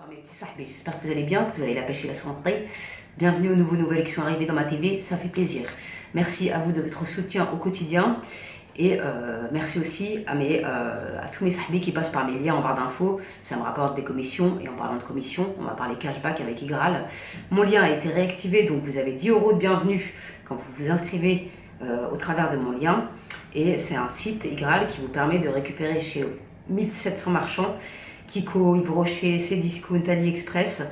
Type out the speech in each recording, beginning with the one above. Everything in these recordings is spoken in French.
Bonsoir mes petits sahbis, j'espère que vous allez bien, que vous avez la pêche et la santé. Bienvenue aux nouvelles qui sont arrivées dans ma TV, ça fait plaisir. Merci à vous de votre soutien au quotidien. Et merci aussi à tous mes sahbis qui passent par mes liens en barre d'infos. Ça me rapporte des commissions. Et en parlant de commissions, on va parler cashback avec Igral. Mon lien a été réactivé, donc vous avez 10 € de bienvenue quand vous vous inscrivez au travers de mon lien. Et c'est un site Igral qui vous permet de récupérer chez 1700 marchands, Kiko, Yves Rocher, Cdiscount, AliExpress,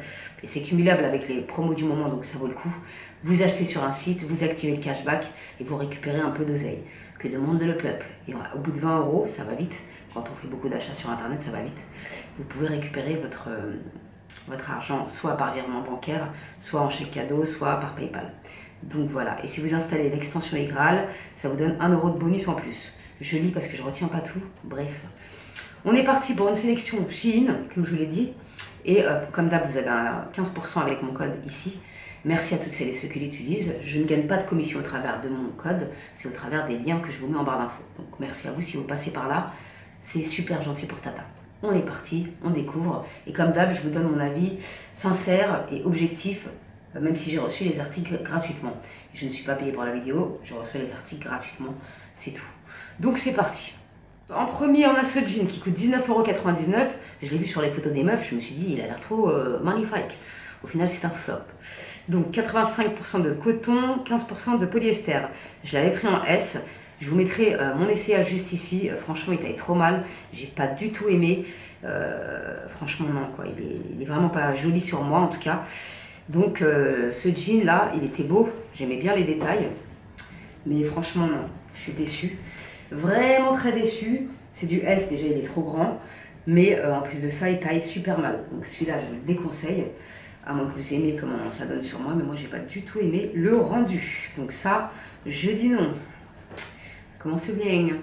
et c'est cumulable avec les promos du moment, donc ça vaut le coup. Vous achetez sur un site, vous activez le cashback et vous récupérez un peu d'oseille. Que demande le peuple? Et au bout de 20 €, ça va vite. Quand on fait beaucoup d'achats sur internet, ça va vite. Vous pouvez récupérer votre argent soit par virement bancaire, soit en chèque cadeau, soit par PayPal. Donc voilà, et si vous installez l'extension Igral, ça vous donne 1 € de bonus en plus. Je lis parce que je retiens pas tout, bref. On est parti pour une sélection Shein, comme je vous l'ai dit. Et comme d'hab, vous avez un 15% avec mon code ici. Merci à toutes celles et ceux qui l'utilisent. Je ne gagne pas de commission au travers de mon code, c'est au travers des liens que je vous mets en barre d'infos. Donc merci à vous si vous passez par là. C'est super gentil pour Tata. On est parti, on découvre. Et comme d'hab, je vous donne mon avis sincère et objectif, même si j'ai reçu les articles gratuitement. Je ne suis pas payée pour la vidéo, je reçois les articles gratuitement, c'est tout. Donc c'est parti. En premier, on a ce jean qui coûte 19,99 €. Je l'ai vu sur les photos des meufs, je me suis dit, il a l'air trop magnifique. Au final, c'est un flop. Donc 85% de coton, 15% de polyester. Je l'avais pris en S. Je vous mettrai mon essayage juste ici. Franchement, il taille trop mal. J'ai pas du tout aimé. Franchement, non, quoi. Il est vraiment pas joli sur moi, en tout cas. donc ce jean là, il était beau. J'aimais bien les détails. Mais franchement, non. Je suis déçue. Vraiment très déçue. C'est du S, déjà, il est trop grand. Mais en plus de ça, il taille super mal. Donc celui-là, je le déconseille. À moins que vous aimez comment ça donne sur moi. Mais moi, j'ai pas du tout aimé le rendu. Donc ça, je dis non. Comment c'est bien.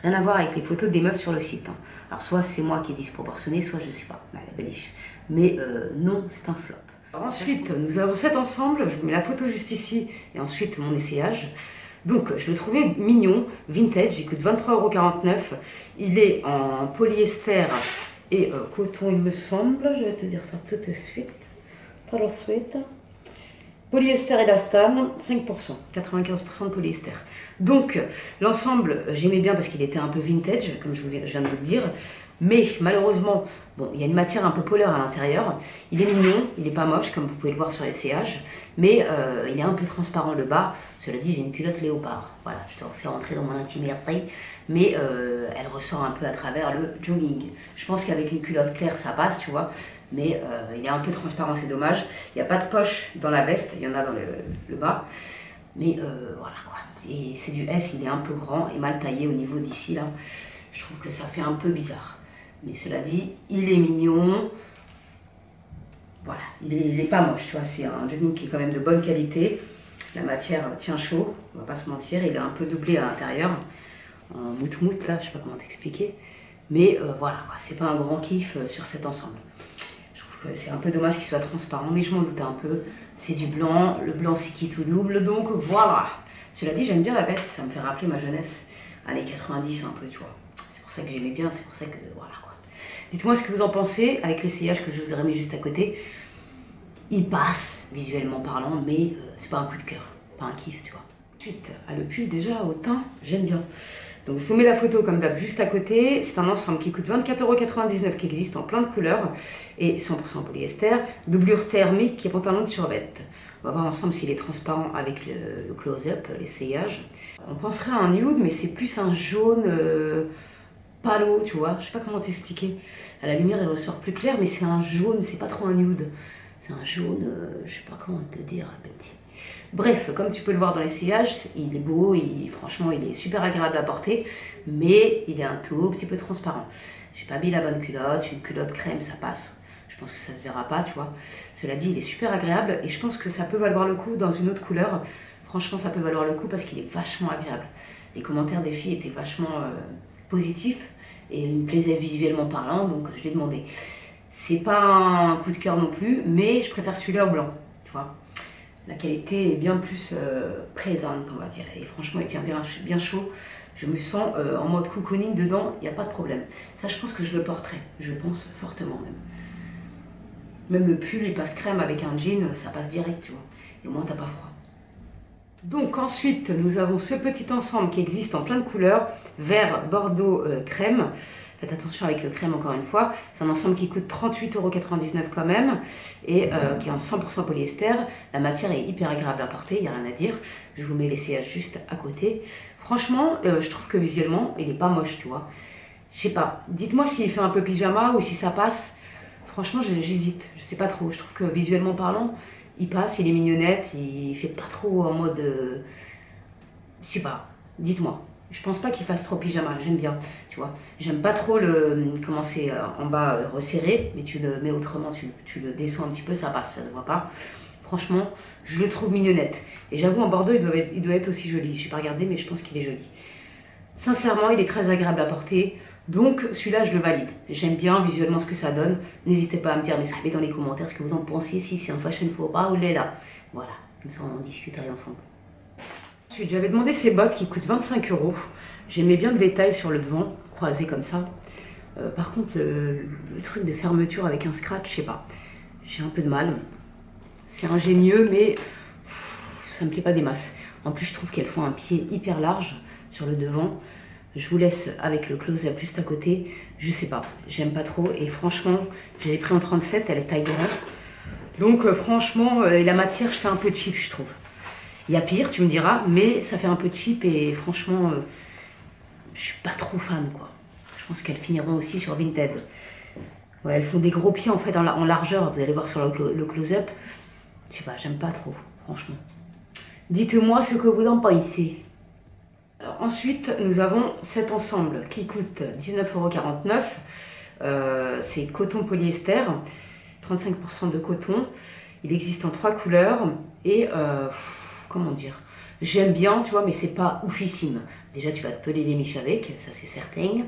Rien à voir avec les photos des meufs sur le site. Hein. Alors soit c'est moi qui est disproportionné, soit je sais pas. Elle est beliche. Mais non, c'est un flop. Alors ensuite, nous avons cet ensemble. Je vous mets la photo juste ici. Et ensuite, mon essayage. Donc, je le trouvais mignon, vintage, il coûte 23,49 €. Il est en polyester et coton, il me semble. Je vais te dire ça tout de suite. Tout de suite. Polyester élastane, 5%, 95% de polyester. Donc, l'ensemble, j'aimais bien parce qu'il était un peu vintage, comme je viens de vous le dire. Mais malheureusement, bon, il y a une matière un peu polaire à l'intérieur. Il est mignon, il n'est pas moche, comme vous pouvez le voir sur l'essayage. Mais il est un peu transparent le bas. Cela dit, j'ai une culotte léopard. Voilà, je te refais rentrer dans mon intimité. Mais elle ressort un peu à travers le jogging. Je pense qu'avec une culotte claire, ça passe, tu vois. Mais il est un peu transparent, c'est dommage. Il n'y a pas de poche dans la veste, il y en a dans le bas. Mais voilà quoi. Et c'est du S, il est un peu grand et mal taillé au niveau d'ici là. Je trouve que ça fait un peu bizarre. Mais cela dit, il est mignon. Voilà, il est pas moche, tu vois. C'est un jogging qui est quand même de bonne qualité. La matière tient chaud, on va pas se mentir. Il est un peu doublé à l'intérieur. En mout-mout là, je sais pas comment t'expliquer. Mais voilà, c'est pas un grand kiff sur cet ensemble. C'est un peu dommage qu'il soit transparent, mais je m'en doutais un peu. C'est du blanc, le blanc c'est qui tout double, donc voilà. Cela dit, j'aime bien la veste, ça me fait rappeler ma jeunesse, années 90 un peu, tu vois. C'est pour ça que j'aimais bien, c'est pour ça que voilà quoi. Dites-moi ce que vous en pensez avec l'essayage que je vous ai remis juste à côté. Il passe, visuellement parlant, mais c'est pas un coup de cœur, pas un kiff, tu vois. Ensuite, le pull déjà au teint, j'aime bien. Donc je vous mets la photo comme d'hab juste à côté. C'est un ensemble qui coûte 24,99 €, qui existe en plein de couleurs et 100% polyester. Doublure thermique qui est pantalon de survêt. On va voir ensemble s'il est transparent avec le close-up, l'essayage. On penserait à un nude, mais c'est plus un jaune palo, tu vois. Je sais pas comment t'expliquer. À la lumière, il ressort plus clair, mais c'est un jaune, c'est pas trop un nude. C'est un jaune, je sais pas comment te dire, petit. Bref, comme tu peux le voir dans l'essayage, il est beau, franchement il est super agréable à porter, mais il est un tout petit peu transparent. J'ai pas mis la bonne culotte, une culotte crème ça passe, je pense que ça se verra pas, tu vois. Cela dit, il est super agréable et je pense que ça peut valoir le coup dans une autre couleur. Franchement, ça peut valoir le coup parce qu'il est vachement agréable. Les commentaires des filles étaient vachement positifs et ils me plaisaient visuellement parlant, donc je l'ai demandé. C'est pas un coup de cœur non plus, mais je préfère celui-là au blanc, tu vois. La qualité est bien plus présente, on va dire. Et franchement, il tient bien chaud. Je me sens en mode cocooning dedans, il n'y a pas de problème. Ça, je pense que je le porterai. Je pense fortement même. Même le pull, il passe crème avec un jean, ça passe direct, tu vois. Et au moins, t'as pas froid. Donc ensuite, nous avons ce petit ensemble qui existe en plein de couleurs, vert, bordeaux, crème. Faites attention avec le crème encore une fois. C'est un ensemble qui coûte 38,99 € quand même et qui est en 100% polyester. La matière est hyper agréable à porter, il n'y a rien à dire. Je vous mets l'essayage juste à côté. Franchement, je trouve que visuellement, il n'est pas moche, tu vois. Je sais pas, dites-moi s'il fait un peu pyjama ou si ça passe. Franchement, j'hésite, je sais pas trop. Je trouve que visuellement parlant, il passe, il est mignonnette, il fait pas trop en mode... je sais pas, dites-moi. Je pense pas qu'il fasse trop pyjama, j'aime bien, tu vois. J'aime pas trop comment c'est en bas resserré, mais tu le mets autrement, tu le descends un petit peu, ça passe, ça se voit pas. Franchement, je le trouve mignonnette. Et j'avoue, en bordeaux, il doit être aussi joli. J'ai pas regardé, mais je pense qu'il est joli. Sincèrement, il est très agréable à porter. Donc celui-là, je le valide. J'aime bien visuellement ce que ça donne. N'hésitez pas à me dire, mes sahabis, dans les commentaires ce que vous en pensez, si c'est un fashion faux pas ou là. Voilà, comme ça on en discuterait ensemble. Ensuite, j'avais demandé ces bottes qui coûtent 25 €. J'aimais bien le détail sur le devant, croisé comme ça. Par contre, le truc de fermeture avec un scratch, je sais pas. J'ai un peu de mal. C'est ingénieux, mais ça me plaît pas des masses. En plus, je trouve qu'elles font un pied hyper large sur le devant. Je vous laisse avec le close-up juste à côté. Je sais pas, j'aime pas trop. Et franchement, je les ai pris en 37, elle est taille grande. Donc franchement, la matière, je fais un peu cheap, je trouve. Il y a pire, tu me diras, mais ça fait un peu cheap et franchement, je suis pas trop fan, quoi. Je pense qu'elles finiront aussi sur Vinted. Ouais, elles font des gros pieds en fait en largeur, vous allez voir sur le close-up. Je sais pas, j'aime pas trop, franchement. Dites-moi ce que vous en pensez. Alors, ensuite, nous avons cet ensemble qui coûte 19,49 €. C'est coton polyester, 35% de coton. Il existe en 3 couleurs et comment dire, j'aime bien, tu vois, mais c'est pas oufissime. Déjà, tu vas te peler les miches avec, ça c'est certain,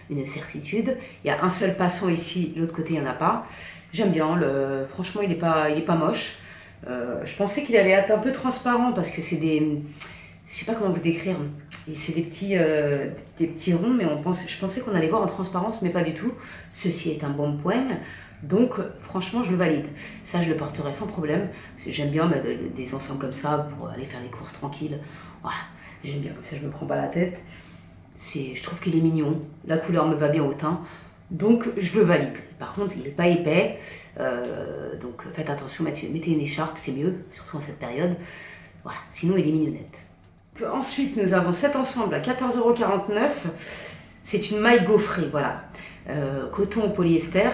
une certitude. Il y a un seul passant ici, l'autre côté il n'y en a pas. J'aime bien, franchement il est pas moche. Je pensais qu'il allait être un peu transparent parce que c'est des... Je sais pas comment vous décrire. C'est des petits ronds, mais je pensais qu'on allait voir en transparence, mais pas du tout. Ceci est un bon point. Donc, franchement, je le valide. Ça, je le porterai sans problème. J'aime bien des ensembles comme ça pour aller faire les courses tranquilles. Voilà, j'aime bien comme ça, je me prends pas la tête. Je trouve qu'il est mignon. La couleur me va bien au teint. Donc, je le valide. Par contre, il n'est pas épais. Donc, faites attention, mettez une écharpe, c'est mieux, surtout en cette période. Voilà, sinon, il est mignonnette. Ensuite, nous avons cet ensemble à 14,49 €. C'est une maille gaufrée, voilà. Coton ou polyester.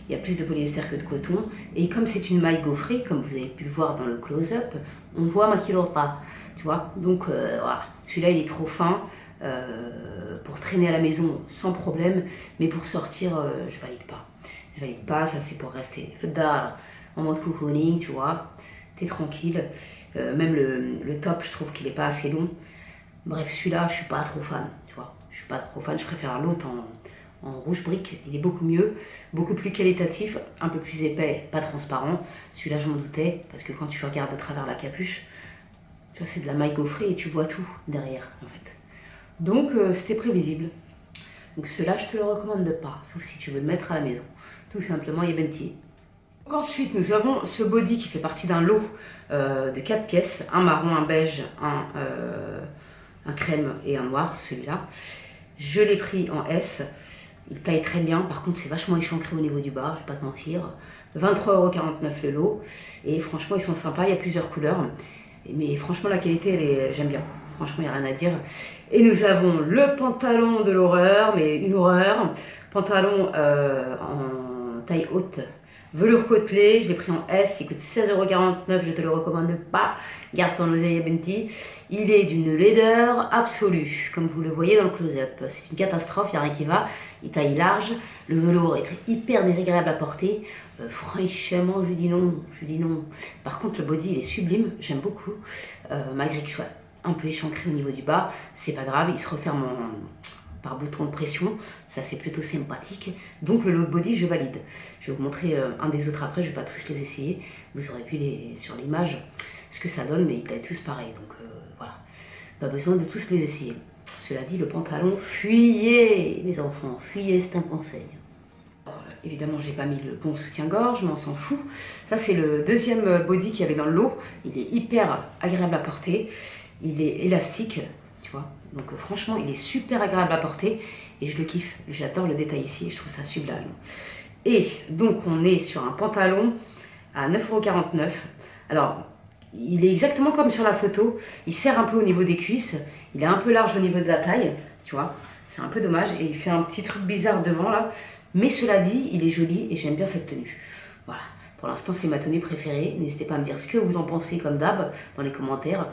Il y a plus de polyester que de coton. Et comme c'est une maille gaufrée, comme vous avez pu le voir dans le close-up, on voit ma kilota, tu vois. Donc voilà, celui-là il est trop fin. Pour traîner à la maison sans problème, mais pour sortir, je valide pas. Je valide pas, ça c'est pour rester en mode cocooning, tu vois. T'es tranquille. Même le top, je trouve qu'il est pas assez long. Bref, celui-là, je suis pas trop fan, tu vois. Je suis pas trop fan, je préfère l'autre en rouge brique, il est beaucoup mieux, beaucoup plus qualitatif, un peu plus épais, pas transparent. Celui-là, je m'en doutais, parce que quand tu regardes à travers la capuche, tu vois, c'est de la maille gaufrée et tu vois tout derrière, en fait. Donc, c'était prévisible. Donc, ceux-là, je te le recommande pas, sauf si tu veux le mettre à la maison. Tout simplement, il est benti. Ensuite, nous avons ce body qui fait partie d'un lot de 4 pièces, un marron, un beige, un crème et un noir, celui-là. Je l'ai pris en S. Il taille très bien, par contre c'est vachement échancré au niveau du bas, je vais pas te mentir. 23,49 € le lot, et franchement ils sont sympas, il y a plusieurs couleurs. Mais franchement la qualité, j'aime bien, franchement il n'y a rien à dire. Et nous avons le pantalon de l'horreur, mais une horreur. Pantalon en taille haute, velours côtelé, je l'ai pris en S, il coûte 16,49 €, je te le recommande pas. Garde ton oseille Benti. Il est d'une laideur absolue, comme vous le voyez dans le close-up. C'est une catastrophe, il n'y a rien qui va. Il taille large, le velours est hyper désagréable à porter. Franchement, je lui dis non, Par contre, le body, il est sublime, j'aime beaucoup. Malgré qu'il soit un peu échancré au niveau du bas, c'est pas grave, il se referme par bouton de pression, ça c'est plutôt sympathique. Donc le low body, je valide. Je vais vous montrer un des autres après, je ne vais pas tous les essayer. Vous aurez vu sur l'image ce que ça donne, mais ils taillent tous pareil, donc voilà, pas besoin de tous les essayer. Cela dit, le pantalon, fuyez mes enfants, fuyez, c'est un conseil. Alors, évidemment, j'ai pas mis le bon soutien-gorge, mais on s'en fout. Ça, c'est le deuxième body qu'il y avait dans le lot. Il est hyper agréable à porter. Il est élastique, tu vois. Donc franchement, il est super agréable à porter et je le kiffe. J'adore le détail ici et je trouve ça sublime. Et donc, on est sur un pantalon à 9,49 €. Alors, il est exactement comme sur la photo. Il serre un peu au niveau des cuisses. Il est un peu large au niveau de la taille, tu vois. C'est un peu dommage. Et il fait un petit truc bizarre devant, là. Mais cela dit, il est joli et j'aime bien cette tenue. Voilà. Pour l'instant, c'est ma tenue préférée. N'hésitez pas à me dire ce que vous en pensez, comme d'hab, dans les commentaires.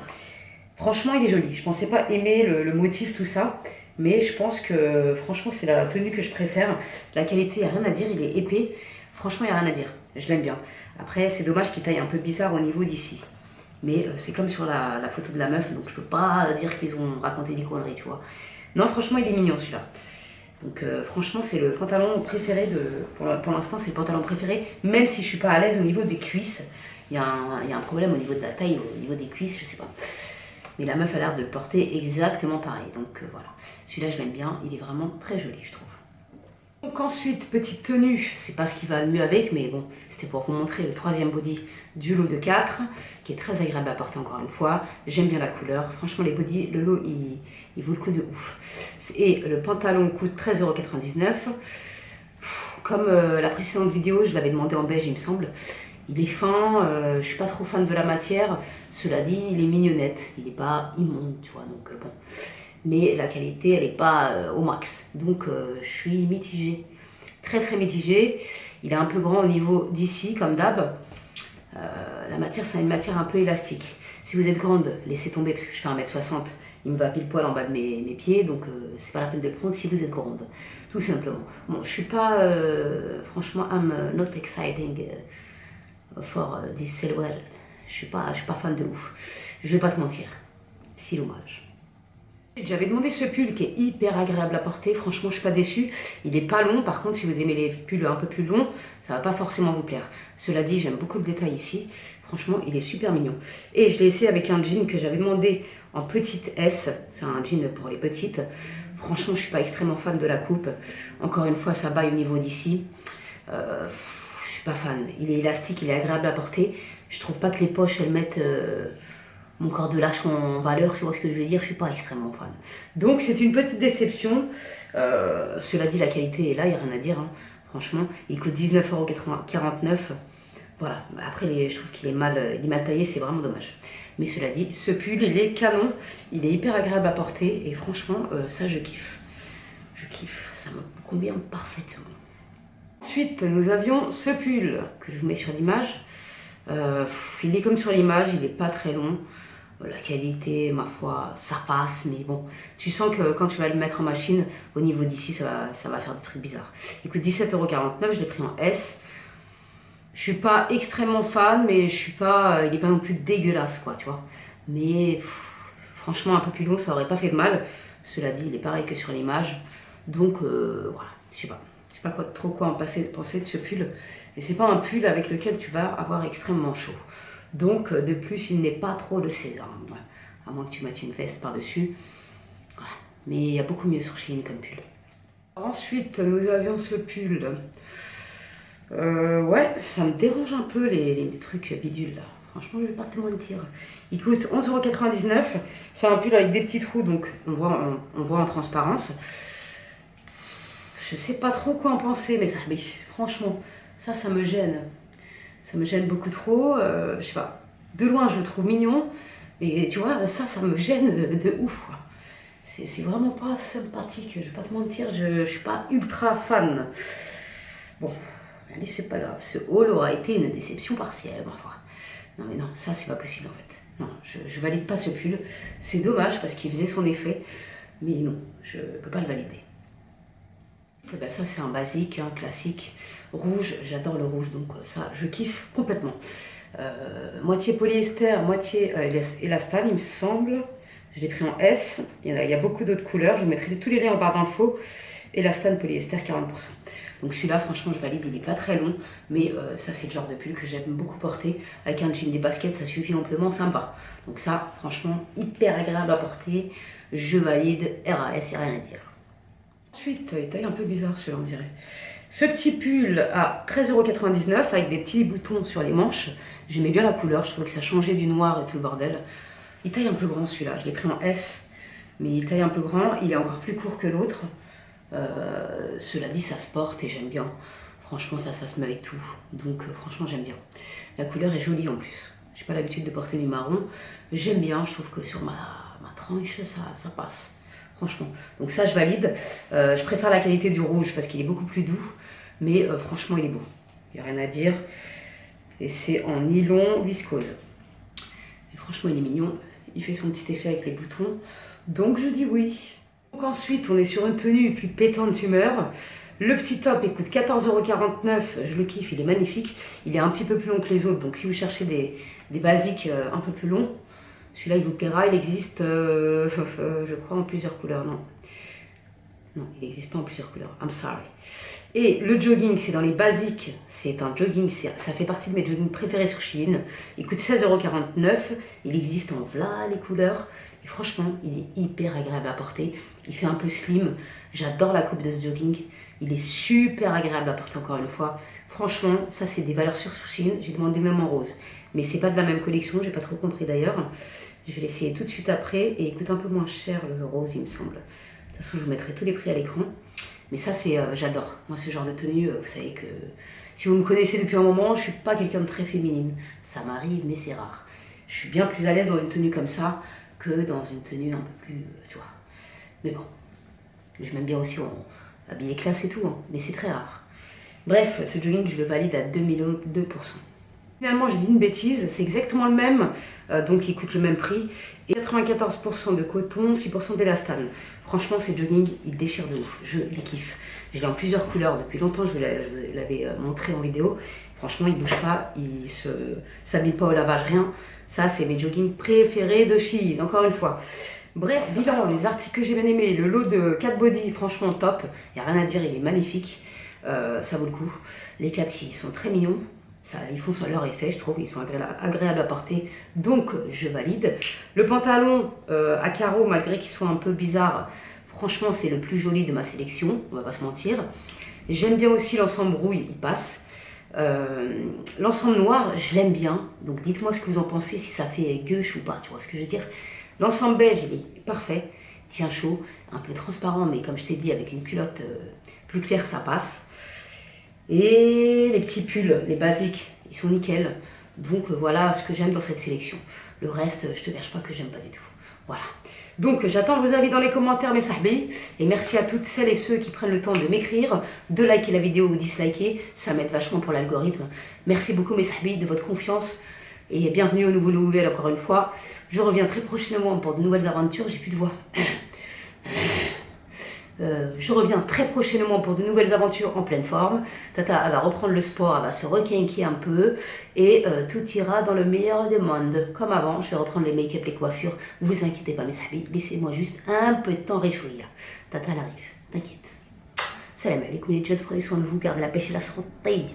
Franchement, il est joli. Je ne pensais pas aimer le motif, tout ça. Mais je pense que, franchement, c'est la tenue que je préfère. La qualité, il n'y a rien à dire. Il est épais. Franchement, il n'y a rien à dire. Je l'aime bien. Après, c'est dommage qu'il taille un peu bizarre au niveau d'ici. Mais c'est comme sur la photo de la meuf. Donc, je peux pas dire qu'ils ont raconté des conneries, tu vois. Non, franchement, il est mignon, celui-là. Donc, franchement, c'est le pantalon préféré pour l'instant, c'est le pantalon préféré. Même si je ne suis pas à l'aise au niveau des cuisses. Il y a un problème au niveau de la taille, au niveau des cuisses, je sais pas. Mais la meuf a l'air de le porter exactement pareil. Donc voilà, celui-là je l'aime bien, il est vraiment très joli je trouve. Donc ensuite, petite tenue, c'est pas ce qui va le mieux avec, mais bon, c'était pour vous montrer le troisième body du lot de 4, qui est très agréable à porter encore une fois. J'aime bien la couleur, franchement les bodys, le lot il vaut le coup de ouf. Et le pantalon coûte 13,99 €. Comme la précédente vidéo, je l'avais demandé en beige il me semble. Il est fin, je suis pas trop fan de la matière. Cela dit, il est mignonnette, il n'est pas immonde, tu vois, donc bon. Mais la qualité, elle n'est pas au max. Donc je suis mitigée, très très mitigée. Il est un peu grand au niveau d'ici, comme d'hab. La matière, c'est une matière un peu élastique. Si vous êtes grande, laissez tomber parce que je fais 1,60 m. Il me va pile poil en bas de mes pieds, donc c'est pas la peine de le prendre si vous êtes grande, tout simplement. Bon, je suis pas, franchement, I'm not exciting for this silhouette. Je suis pas fan de ouf. Je vais pas te mentir, si dommage. J'avais demandé ce pull qui est hyper agréable à porter, franchement je suis pas déçue. Il est pas long, par contre si vous aimez les pulls un peu plus longs, ça va pas forcément vous plaire. Cela dit, j'aime beaucoup le détail ici, franchement il est super mignon. Et je l'ai essayé avec un jean que j'avais demandé en petite S, c'est un jean pour les petites. Franchement je suis pas extrêmement fan de la coupe, encore une fois ça baille au niveau d'ici. Je suis pas fan, il est élastique, il est agréable à porter. Je trouve pas que les poches elles mettent mon corps de lâche en valeur, tu vois ce que je veux dire, je suis pas extrêmement fan. Donc c'est une petite déception. Cela dit, la qualité est là, il n'y a rien à dire. Hein. Franchement, il coûte 19,49 €. Voilà, après je trouve qu'il est mal taillé, c'est vraiment dommage. Mais cela dit, ce pull, il est canon, il est hyper agréable à porter et franchement, ça je kiffe. Je kiffe, ça me convient parfaitement. Ensuite, nous avions ce pull que je vous mets sur l'image. Il est comme sur l'image, il n'est pas très long. La qualité, ma foi, ça passe, mais bon, tu sens que quand tu vas le mettre en machine, au niveau d'ici, ça va faire des trucs bizarres. Il coûte 17,49 €, je l'ai pris en S. Je suis pas extrêmement fan, mais je suis pas, il n'est pas non plus dégueulasse, quoi, tu vois. Mais franchement, un peu plus long, ça aurait pas fait de mal. Cela dit, il est pareil que sur l'image. Donc, voilà, je sais pas trop quoi en penser de ce pull. Et c'est pas un pull avec lequel tu vas avoir extrêmement chaud. Donc de plus il n'est pas trop le sésame. À moins que tu mettes une veste par-dessus. Voilà. Mais il y a beaucoup mieux sur Shein comme pull. Ensuite nous avions ce pull. Ouais, ça me dérange un peu les trucs bidules là. Franchement je vais pas te mentir. Il coûte 11,99 €. C'est un pull avec des petits trous, donc on voit en transparence. Je sais pas trop quoi en penser, mais franchement, ça me gêne. Ça me gêne beaucoup trop. Je sais pas. De loin, je le trouve mignon. Mais tu vois, ça me gêne de ouf. C'est vraiment pas sympathique. Je vais pas te mentir, je suis pas ultra fan. Bon, allez, c'est pas grave. Ce haul aura été une déception partielle, ma foi. Non, mais non, ça, c'est pas possible en fait. Non, je valide pas ce pull. C'est dommage parce qu'il faisait son effet. Mais non, je peux pas le valider. Ben ça c'est un basique, un classique, rouge, j'adore le rouge, donc ça je kiffe complètement. Moitié polyester, moitié élastane il me semble, je l'ai pris en S, il y a beaucoup d'autres couleurs, je mettrai tous les liens en barre d'infos, élastane, polyester 40%. Donc celui-là franchement je valide, il n'est pas très long, mais ça c'est le genre de pull que j'aime beaucoup porter, avec un jean, des baskets ça suffit amplement, ça me va. Donc ça franchement hyper agréable à porter, je valide, RAS, il n'y a rien à dire. Ensuite, il taille un peu bizarre celui-là on dirait. Ce petit pull à 13,99 € avec des petits boutons sur les manches. J'aimais bien la couleur, je trouvais que ça changeait du noir et tout le bordel. Il taille un peu grand celui-là, je l'ai pris en S, mais il taille un peu grand, il est encore plus court que l'autre. Cela dit, ça se porte et j'aime bien. Franchement, ça se met avec tout. Donc franchement, j'aime bien. La couleur est jolie en plus. J'ai pas l'habitude de porter du marron. J'aime bien, je trouve que sur ma tranche, ça passe. Franchement. Donc ça, je valide. Je préfère la qualité du rouge parce qu'il est beaucoup plus doux. Mais franchement, il est beau. Il n'y a rien à dire. Et c'est en nylon viscose. Et franchement, il est mignon. Il fait son petit effet avec les boutons. Donc je dis oui. Donc ensuite, on est sur une tenue plus pétante humeur. Le petit top, il coûte 14,49 €. Je le kiffe, il est magnifique. Il est un petit peu plus long que les autres. Donc si vous cherchez des basiques un peu plus longs, celui-là, il vous plaira. Il existe, je crois, en plusieurs couleurs. Non, non, il n'existe pas en plusieurs couleurs. I'm sorry. Et le jogging, c'est dans les basiques. C'est un jogging, ça fait partie de mes joggings préférés sur Shein. Il coûte 16,49 €. Il existe en voilà les couleurs. Et franchement, il est hyper agréable à porter. Il fait un peu slim. J'adore la coupe de ce jogging. Il est super agréable à porter encore une fois. Franchement, ça c'est des valeurs sûres sur Shein. J'ai demandé même en rose. Mais c'est pas de la même collection, j'ai pas trop compris d'ailleurs. Je vais l'essayer tout de suite après. Et il coûte un peu moins cher le rose, il me semble. De toute façon, je vous mettrai tous les prix à l'écran. Mais ça, c'est j'adore. Moi, ce genre de tenue, vous savez que si vous me connaissez depuis un moment, je suis pas quelqu'un de très féminine. Ça m'arrive, mais c'est rare. Je suis bien plus à l'aise dans une tenue comme ça que dans une tenue un peu plus, tu vois. Mais bon, je m'aime bien aussi habillé classe et tout, hein, mais c'est très rare. Bref, ce jogging, je le valide à 2,2 %. Finalement, j'ai dit une bêtise, c'est exactement le même, donc il coûte le même prix. Et 94% de coton, 6% d'élastane. Franchement, ces joggings, ils déchirent de ouf, je les kiffe. Je l'ai en plusieurs couleurs depuis longtemps, je vous l'avais montré en vidéo. Franchement, ils ne bougent pas, ils ne s'abîment pas au lavage, rien. Ça, c'est mes joggings préférés de Shein, encore une fois. Bref, bilan, les articles que j'ai bien aimés, le lot de 4 body, franchement top. Il n'y a rien à dire, il est magnifique, ça vaut le coup. Les 4 ils sont très mignons. Ça, ils font leur effet, je trouve, ils sont agréables à porter, donc je valide. Le pantalon à carreaux, malgré qu'il soit un peu bizarre, franchement c'est le plus joli de ma sélection, on va pas se mentir. J'aime bien aussi l'ensemble rouille, il passe. L'ensemble noir, je l'aime bien, donc dites-moi ce que vous en pensez, si ça fait gueuche ou pas, tu vois ce que je veux dire. L'ensemble beige, il est parfait, tient chaud, un peu transparent, mais comme je t'ai dit, avec une culotte plus claire, ça passe. Et les petits pulls, les basiques, ils sont nickel. Donc voilà ce que j'aime dans cette sélection. Le reste, je te cache pas que j'aime pas du tout. Voilà. Donc j'attends vos avis dans les commentaires, mes sahbis. Et merci à toutes celles et ceux qui prennent le temps de m'écrire, de liker la vidéo ou disliker. Ça m'aide vachement pour l'algorithme. Merci beaucoup, mes sahbis, de votre confiance. Et bienvenue au nouveau nouvelle encore une fois. Je reviens très prochainement pour de nouvelles aventures. J'ai plus de voix. Je reviens très prochainement pour de nouvelles aventures en pleine forme. Tata, elle va reprendre le sport, elle va se requinquer un peu et tout ira dans le meilleur des mondes. Comme avant, je vais reprendre les make-up, les coiffures. Vous inquiétez pas, mes sahbis, laissez-moi juste un peu de temps réfléchir. Tata, elle arrive, t'inquiète. Salam alaikum les jeunes, prenez soin de vous, gardez la pêche et la santé.